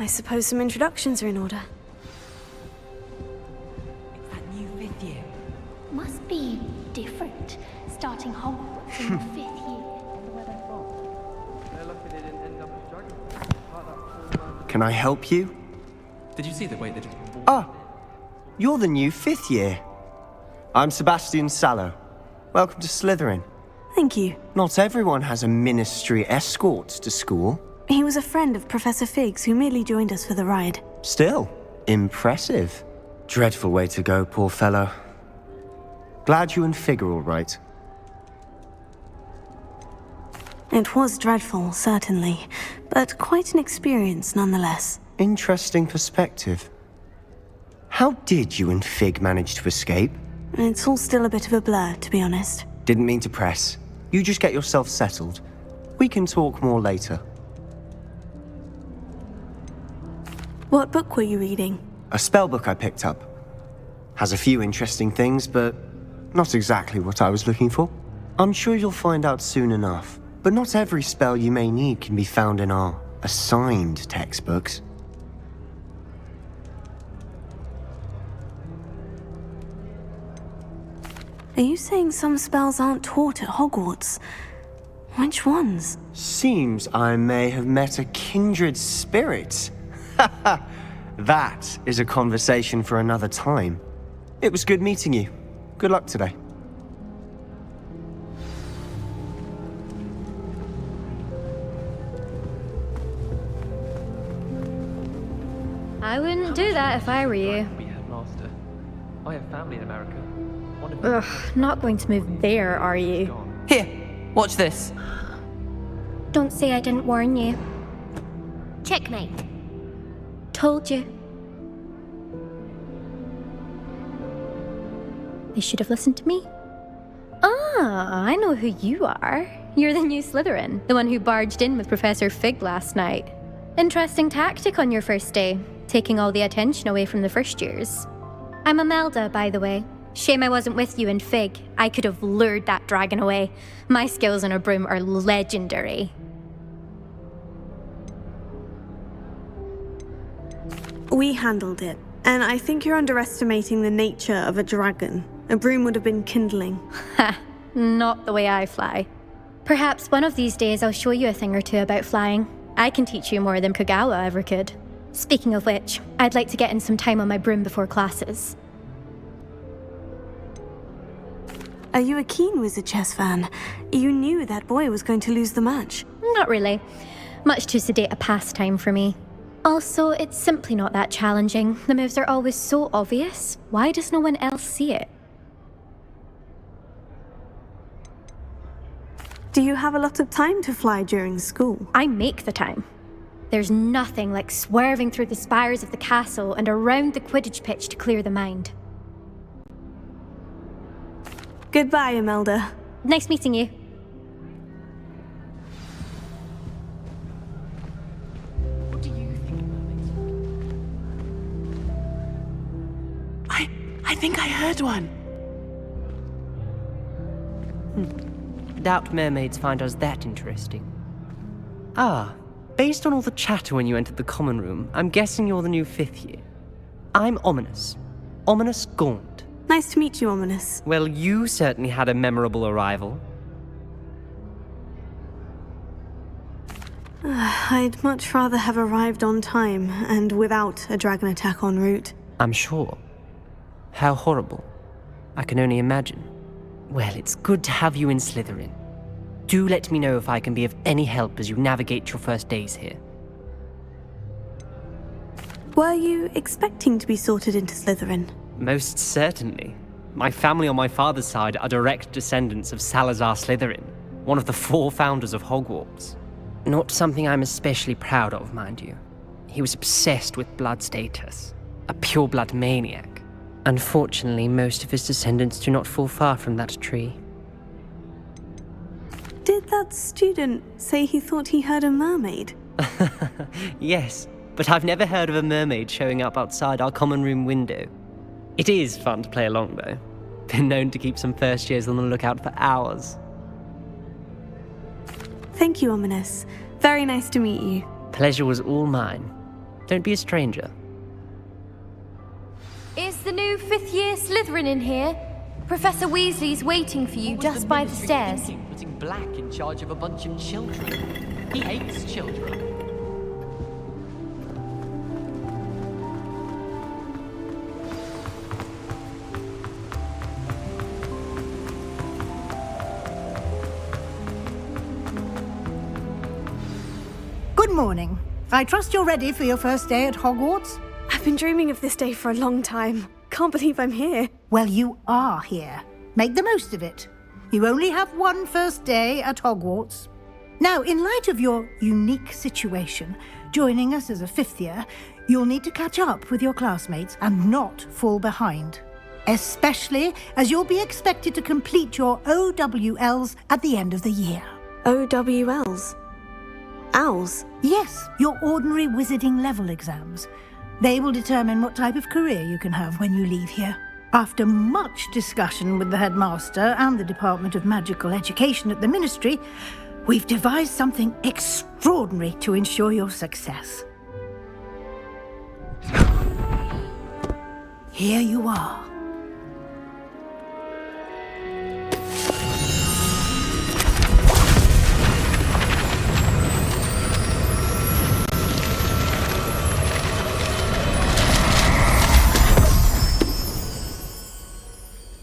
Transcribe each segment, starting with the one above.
I suppose some introductions are in order. It's that new 5th year. Must be different, starting Hogwarts in the 5th year. Can I help you? Did you see the way they just... Ah, you're the new 5th year. I'm Sebastian Sallow. Welcome to Slytherin. Thank you. Not everyone has a ministry escort to school. He was a friend of Professor Fig's who merely joined us for the ride. Still, impressive. Dreadful way to go, poor fellow. Glad you and Fig are all right. It was dreadful, certainly, but quite an experience nonetheless. Interesting perspective. How did you and Fig manage to escape? It's all still a bit of a blur, to be honest. Didn't mean to press. You just get yourself settled. We can talk more later. What book were you reading? A spell book I picked up. Has a few interesting things, but not exactly what I was looking for. I'm sure you'll find out soon enough. But not every spell you may need can be found in our assigned textbooks. Are you saying some spells aren't taught at Hogwarts? Which ones? Seems I may have met a kindred spirit. That is a conversation for another time. It was good meeting you. Good luck today. I wouldn't do that if I were you. Be headmaster. I have family in America. One of Ugh, not going to move there, are you? gone. Here, watch this. Don't say I didn't warn you. Checkmate. Told you. They should have listened to me. Ah, I know who you are. You're the new Slytherin, the one who barged in with Professor Fig last night. Interesting tactic on your first day, taking all the attention away from the first years. I'm Imelda, by the way. Shame I wasn't with you and Fig. I could have lured that dragon away. My skills on a broom are legendary. We handled it, and I think you're underestimating the nature of a dragon. A broom would have been kindling. Ha, not the way I fly. Perhaps one of these days I'll show you a thing or two about flying. I can teach you more than Kogawa ever could. Speaking of which, I'd like to get in some time on my broom before classes. Are you a keen Wizard chess fan? You knew that boy was going to lose the match. Not really. Much too sedate a pastime for me. Also, it's simply not that challenging. The moves are always so obvious. Why does no one else see it? Do you have a lot of time to fly during school? I make the time. There's nothing like swerving through the spires of the castle and around the Quidditch pitch to clear the mind. Goodbye, Imelda. Nice meeting you. What do you think mermaids? I think I heard one. Doubt mermaids find us that interesting. Ah, based on all the chatter when you entered the common room, I'm guessing you're the new 5th year. I'm Ominous. Ominous Gaunt. Nice to meet you, Ominous. Well, you certainly had a memorable arrival. I'd much rather have arrived on time and without a dragon attack en route. I'm sure. How horrible. I can only imagine. Well, it's good to have you in Slytherin. Do let me know if I can be of any help as you navigate your first days here. Were you expecting to be sorted into Slytherin? Most certainly. My family on my father's side are direct descendants of Salazar Slytherin, one of the 4 founders of Hogwarts. Not something I'm especially proud of, mind you. He was obsessed with blood status, a pure-blood maniac. Unfortunately, most of his descendants do not fall far from that tree. Did that student say he thought he heard a mermaid? Yes, but I've never heard of a mermaid showing up outside our common room window. It is fun to play along, though. Been known to keep some first years on the lookout for hours. Thank you, Ominous. Very nice to meet you. Pleasure was all mine. Don't be a stranger. Is the new fifth-year Slytherin in here? Professor Weasley's waiting for you just by the stairs. Putting Black in charge of a bunch of children. He hates children. Good morning. I trust you're ready for your first day at Hogwarts? I've been dreaming of this day for a long time. Can't believe I'm here. Well, you are here. Make the most of it. You only have one first day at Hogwarts. Now, in light of your unique situation, joining us as a fifth year, you'll need to catch up with your classmates and not fall behind. Especially as you'll be expected to complete your OWLs at the end of the year. OWLs? Owls? Yes, your ordinary wizarding level exams. They will determine what type of career you can have when you leave here. After much discussion with the headmaster and the Department of Magical Education at the Ministry, we've devised something extraordinary to ensure your success. Here you are.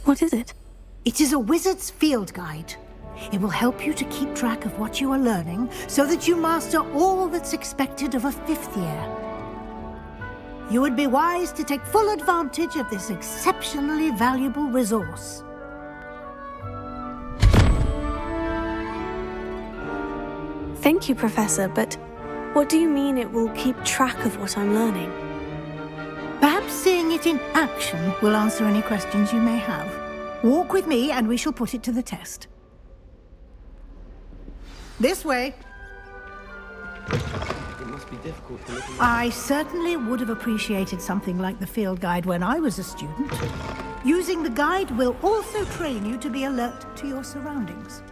What is it? It is a wizard's field guide. It will help you to keep track of what you are learning so that you master all that's expected of a fifth year. You would be wise to take full advantage of this exceptionally valuable resource. Thank you, Professor, but what do you mean it will keep track of what I'm learning? Perhaps seeing it in action will answer any questions you may have. Walk with me and we shall put it to the test. This way. It must be difficult to look at. I certainly would have appreciated something like the field guide when I was a student. Using the guide will also train you to be alert to your surroundings.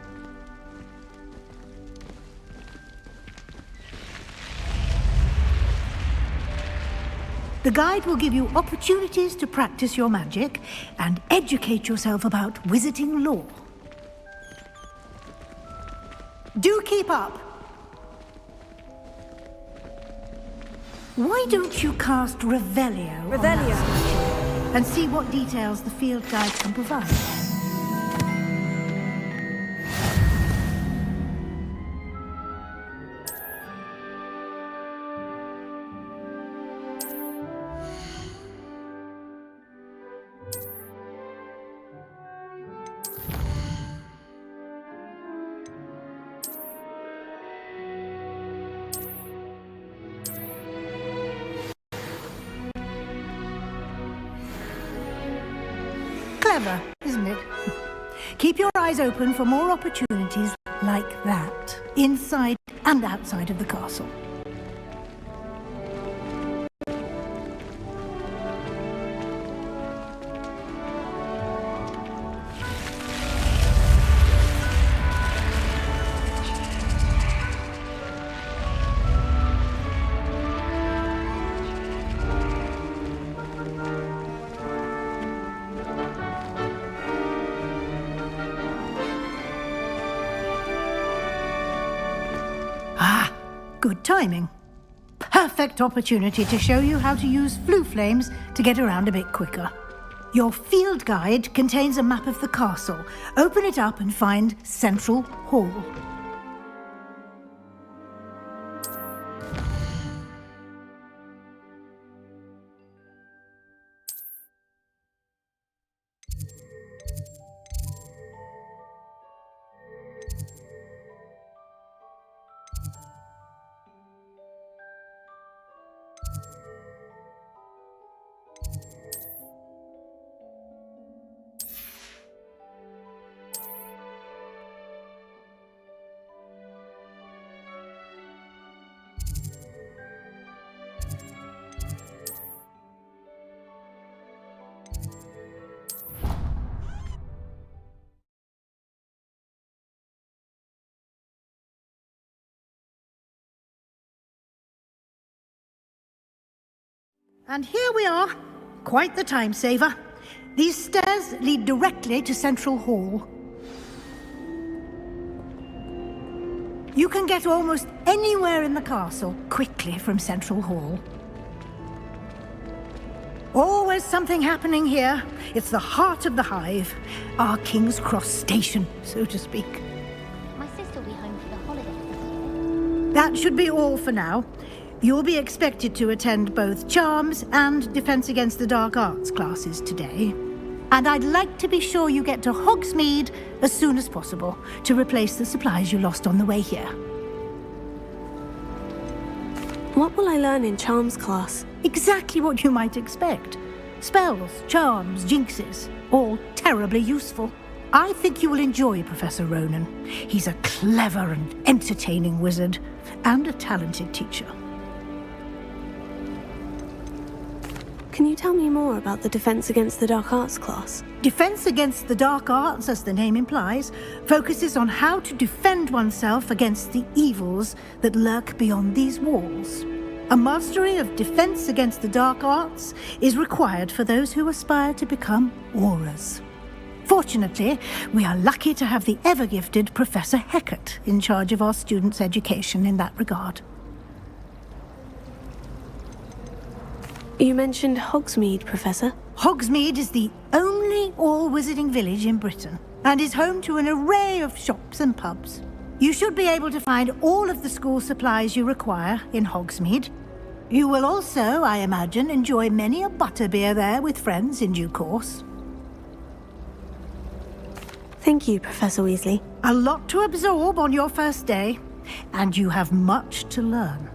The guide will give you opportunities to practice your magic and educate yourself about wizarding lore. Do keep up! Why don't you cast Revelio? Revelio. And see what details the field guide can provide. Clever, isn't it? Keep your eyes open for more opportunities like that, inside and outside of the castle. Good timing. Perfect opportunity to show you how to use flue flames to get around a bit quicker. Your field guide contains a map of the castle. Open it up and find Central Hall. And here we are. Quite the time saver. These stairs lead directly to Central Hall. You can get almost anywhere in the castle quickly from Central Hall. Always something happening here. It's the heart of the hive. Our King's Cross station, so to speak. My sister will be home for the holidays. That should be all for now. You'll be expected to attend both Charms and Defense Against the Dark Arts classes today. And I'd like to be sure you get to Hogsmeade as soon as possible to replace the supplies you lost on the way here. What will I learn in Charms class? Exactly what you might expect. Spells, charms, jinxes, all terribly useful. I think you will enjoy Professor Ronan. He's a clever and entertaining wizard, and a talented teacher. Can you tell me more about the Defense Against the Dark Arts class? Defense Against the Dark Arts, as the name implies, focuses on how to defend oneself against the evils that lurk beyond these walls. A mastery of Defense Against the Dark Arts is required for those who aspire to become Aurors. Fortunately, we are lucky to have the ever-gifted Professor Hecat in charge of our students' education in that regard. You mentioned Hogsmeade, Professor. Hogsmeade is the only all-wizarding village in Britain and is home to an array of shops and pubs. You should be able to find all of the school supplies you require in Hogsmeade. You will also, I imagine, enjoy many a butterbeer there with friends in due course. Thank you, Professor Weasley. A lot to absorb on your first day, and you have much to learn.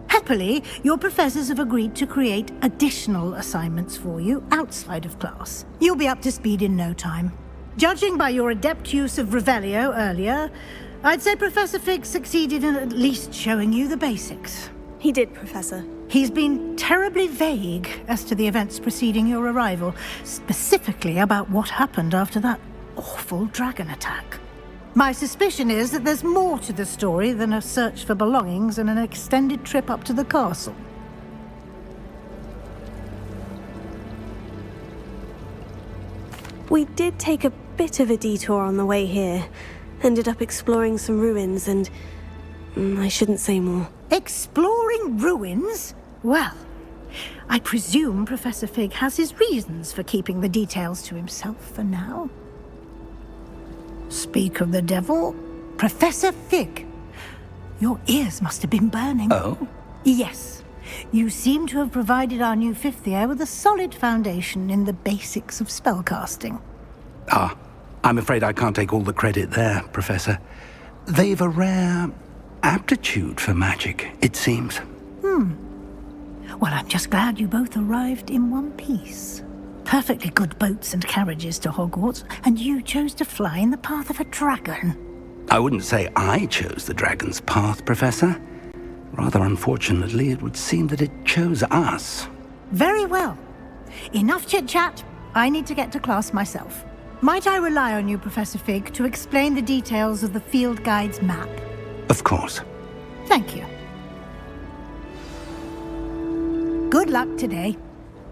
Happily, your professors have agreed to create additional assignments for you outside of class. You'll be up to speed in no time. Judging by your adept use of Revelio earlier, I'd say Professor Fig succeeded in at least showing you the basics. He did, Professor. He's been terribly vague as to the events preceding your arrival, specifically about what happened after that awful dragon attack. My suspicion is that there's more to the story than a search for belongings and an extended trip up to the castle. We did take a bit of a detour on the way here. Ended up exploring some ruins and... I shouldn't say more. Exploring ruins? Well, I presume Professor Fig has his reasons for keeping the details to himself for now. Speak of the devil, Professor Fig. Your ears must have been burning. Oh? Yes. You seem to have provided our new fifth year with a solid foundation in the basics of spellcasting. Ah, I'm afraid I can't take all the credit there, Professor. They've a rare aptitude for magic, it seems. Well, I'm just glad you both arrived in one piece. Perfectly good boats and carriages to Hogwarts, and you chose to fly in the path of a dragon. I wouldn't say I chose the dragon's path, Professor. Rather unfortunately, it would seem that it chose us. Very well. Enough chit-chat. I need to get to class myself. Might I rely on you, Professor Fig, to explain the details of the field guide's map? Of course. Thank you. Good luck today.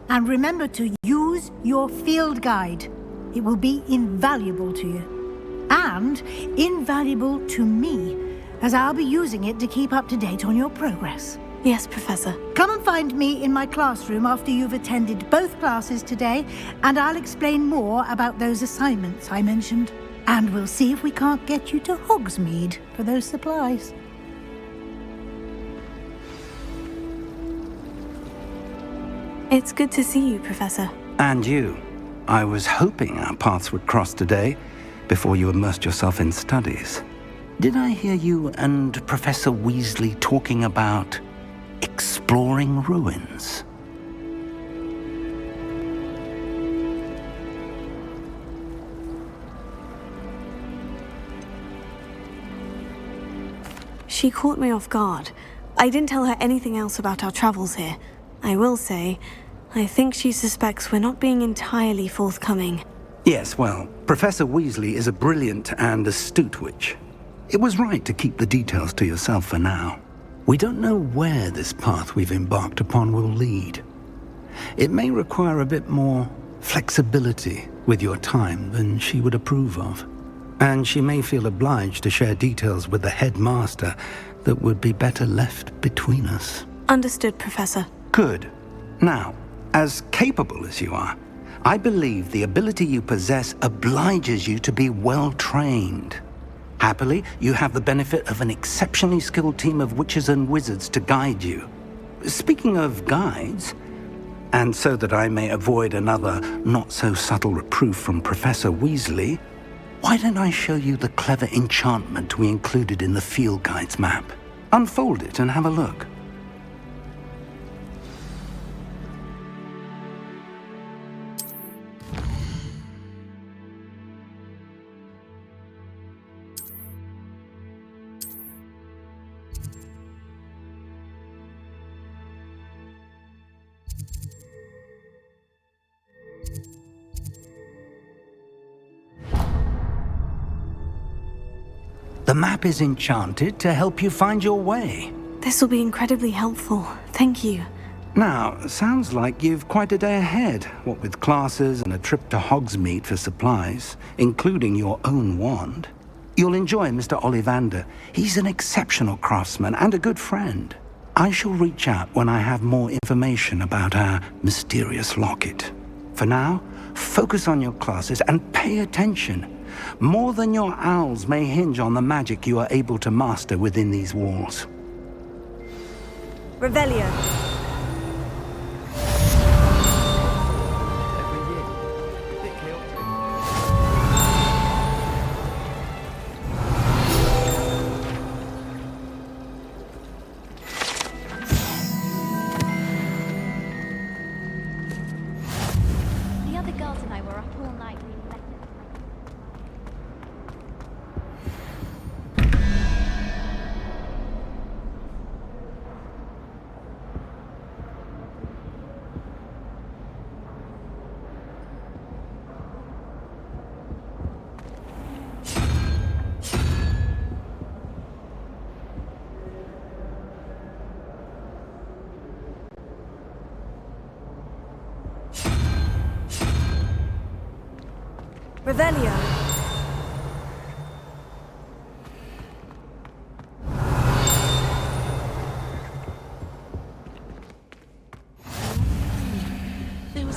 And remember to use your field guide. It will be invaluable to you. And invaluable to me, as I'll be using it to keep up to date on your progress. Yes, Professor. Come and find me in my classroom after you've attended both classes today, and I'll explain more about those assignments I mentioned. And we'll see if we can't get you to Hogsmeade for those supplies. It's good to see you, Professor. And you. I was hoping our paths would cross today, before you immersed yourself in studies. Did I hear you and Professor Weasley talking about exploring ruins? She caught me off guard. I didn't tell her anything else about our travels here. I will say, I think she suspects we're not being entirely forthcoming. Yes, well, Professor Weasley is a brilliant and astute witch. It was right to keep the details to yourself for now. We don't know where this path we've embarked upon will lead. It may require a bit more flexibility with your time than she would approve of. And she may feel obliged to share details with the headmaster that would be better left between us. Understood, Professor. Good. Now, as capable as you are, I believe the ability you possess obliges you to be well trained. Happily, you have the benefit of an exceptionally skilled team of witches and wizards to guide you. Speaking of guides, and so that I may avoid another not-so-subtle reproof from Professor Weasley, why don't I show you the clever enchantment we included in the field guide's map? Unfold it and have a look. The map is enchanted to help you find your way. This will be incredibly helpful. Thank you. Now, sounds like you've quite a day ahead, what with classes and a trip to Hogsmeade for supplies, including your own wand. You'll enjoy Mr. Ollivander. He's an exceptional craftsman and a good friend. I shall reach out when I have more information about our mysterious locket. For now, focus on your classes and pay attention. More than your owls may hinge on the magic you are able to master within these walls. Revelio. Every year. A bit chaotic. The other girls and I were up all night reading letters. Revelio. There was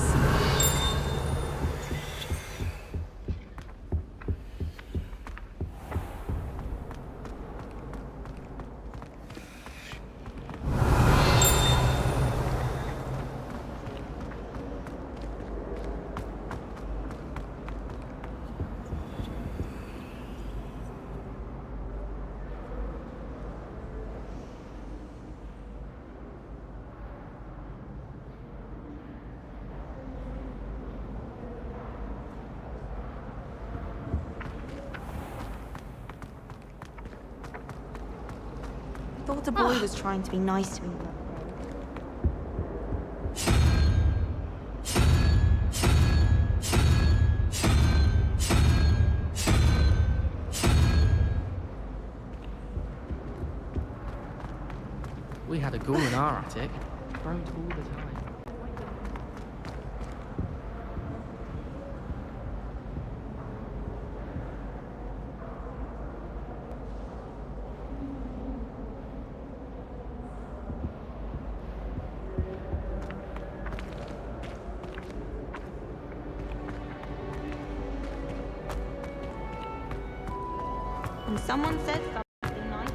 thought a boy was trying to be nice to me. We had a ghoul in our attic. Groaned all the time. And someone said something nice.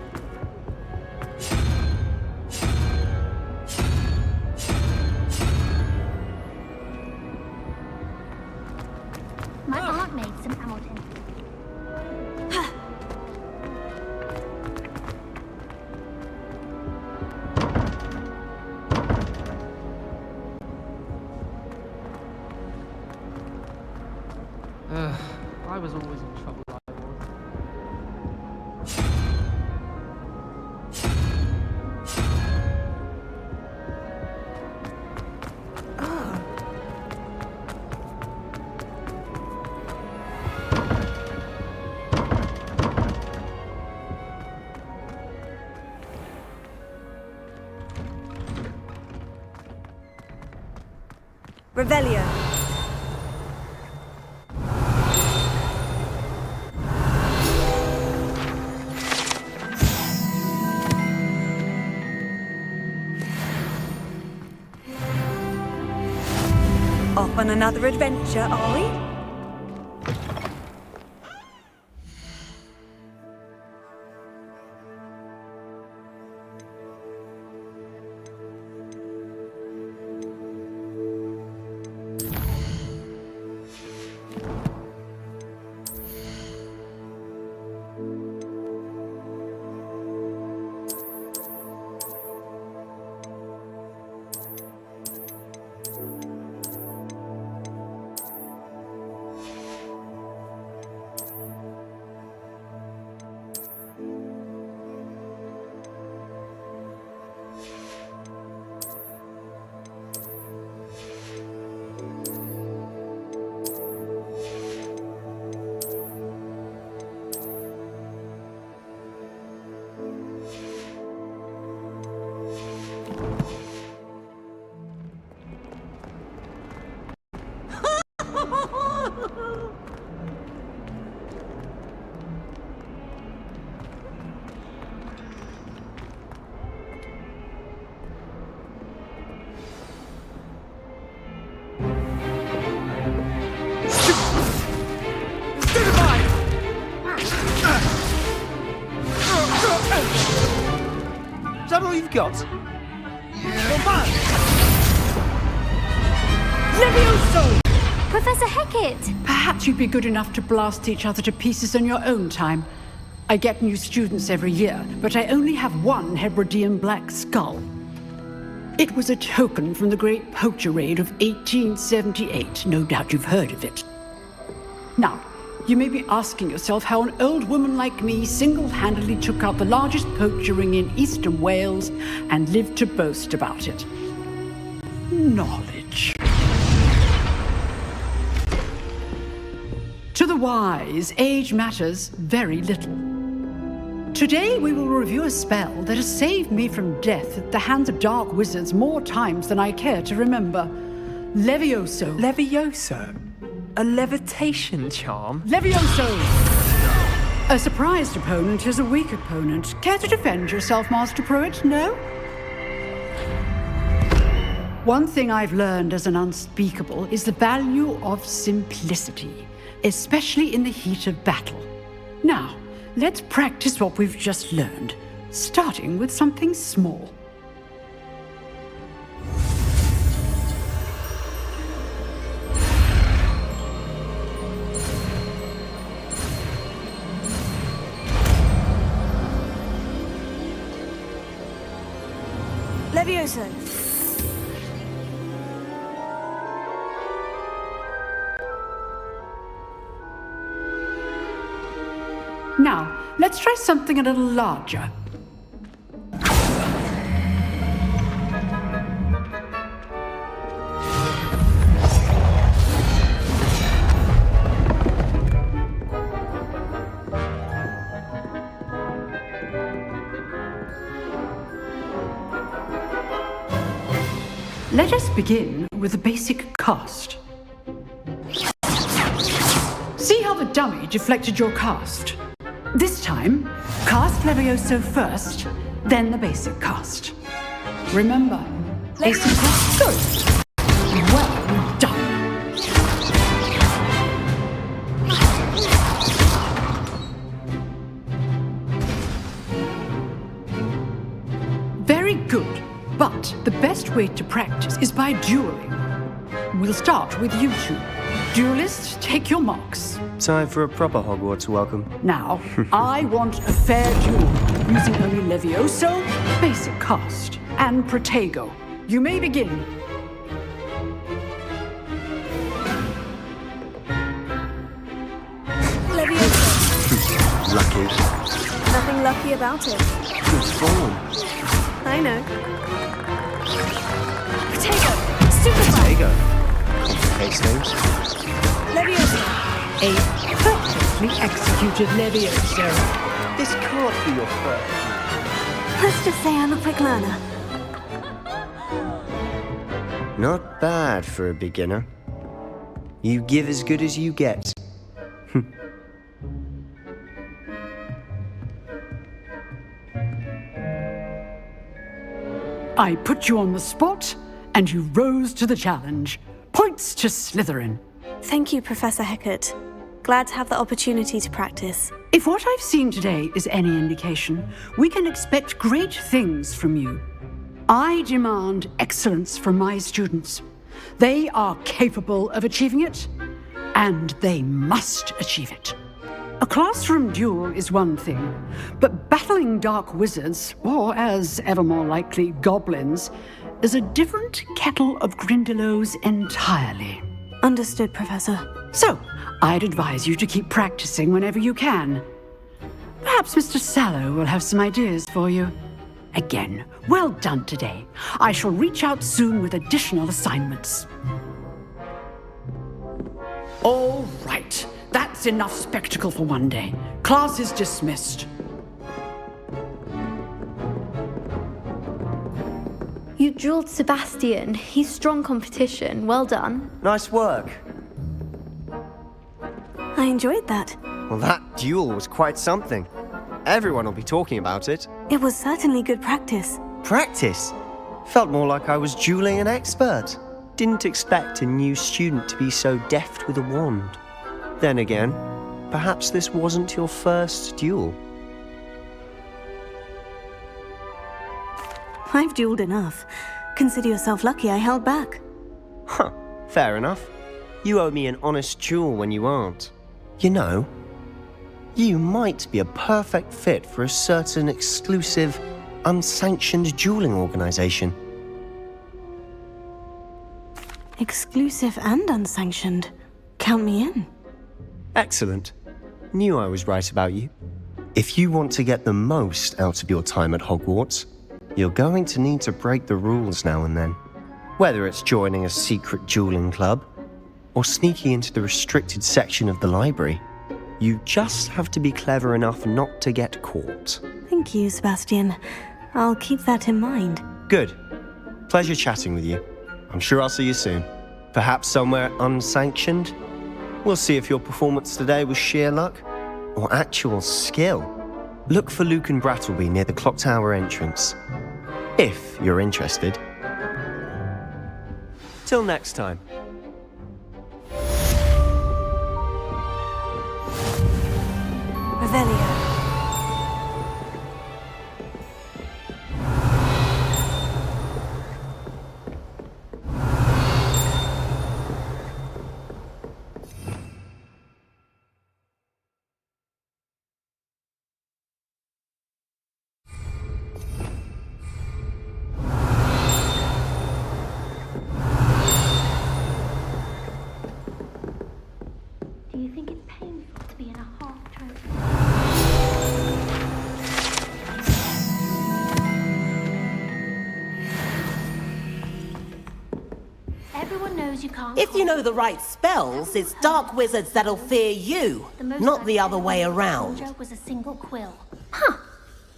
My aunt made some Hamilton. I was always in trouble. I was. Revelio. Off on another adventure, are we? Is that all you've got? Levioso! Professor Hecat! Perhaps you'd be good enough to blast each other to pieces in your own time. I get new students every year, but I only have one Hebridean black skull. It was a token from the Great Poacher Raid of 1878. No doubt you've heard of it. Now, you may be asking yourself how an old woman like me single-handedly took out the largest poacher ring in eastern Wales and lived to boast about it. Knowledge. To the wise, age matters very little. Today we will review a spell that has saved me from death at the hands of dark wizards more times than I care to remember. Levioso. Levioso? A levitation charm? Levioso! A surprised opponent is a weak opponent. Care to defend yourself, Master Pruitt? No? One thing I've learned as an unspeakable is the value of simplicity, especially in the heat of battle. Now, let's practice what we've just learned, starting with something small. Levioso. Now, let's try something a little larger. Let us begin with a basic cast. See how the dummy deflected your cast? This time, cast Levioso first, then the basic cast. Remember, basic cast good. Well done. Very good, but the best way to practice is by dueling. We'll start with you two. Duelists, take your marks. Time for a proper Hogwarts welcome. Now, I want a fair duel, using only Levioso, basic cast, and Protego. You may begin. Levioso. Lucky. Nothing lucky about it. Good form. I know. Protego. Super Protego. Complicates things. Levioso. A perfectly executed Levioso. This can't be your first. Let's just say I'm a quick learner. Not bad for a beginner. You give as good as you get. I put you on the spot, and you rose to the challenge. Points to Slytherin. Thank you, Professor Hecat. Glad to have the opportunity to practice. If what I've seen today is any indication, we can expect great things from you. I demand excellence from my students. They are capable of achieving it, and they must achieve it. A classroom duel is one thing, but battling dark wizards, or as ever more likely, goblins, is a different kettle of Grindylows entirely. Understood, Professor. So, I'd advise you to keep practicing whenever you can. Perhaps Mr. Sallow will have some ideas for you. Again, well done today. I shall reach out soon with additional assignments. All right. That's enough spectacle for one day. Class is dismissed. You drilled Sebastian. He's strong competition. Well done. Nice work. I enjoyed that. Well, that duel was quite something. Everyone will be talking about it. It was certainly good practice. Practice? Felt more like I was dueling an expert. Didn't expect a new student to be so deft with a wand. Then again, perhaps this wasn't your first duel. I've dueled enough. Consider yourself lucky I held back. Huh, fair enough. You owe me an honest duel when you aren't. You know, you might be a perfect fit for a certain exclusive, unsanctioned dueling organization. Exclusive and unsanctioned. Count me in. Excellent. Knew I was right about you. If you want to get the most out of your time at Hogwarts, you're going to need to break the rules now and then. Whether it's joining a secret dueling club, or sneaking into the restricted section of the library, you just have to be clever enough not to get caught. Thank you, Sebastian. I'll keep that in mind. Good. Pleasure chatting with you. I'm sure I'll see you soon. Perhaps somewhere unsanctioned? We'll see if your performance today was sheer luck or actual skill. Look for Luke and Brattleby near the clock tower entrance, if you're interested. Till next time. Revelio. Do you think it's painful to be in a half-trophy? Everyone knows you can't. If you know the right spells, it's dark wizards that'll fear you, not the other way around. Joke was a single quill. Huh.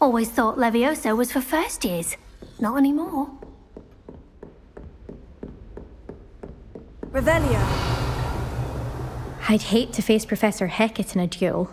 Always thought Levioso was for first years. Not anymore. Revelio. I'd hate to face Professor Hecat in a duel.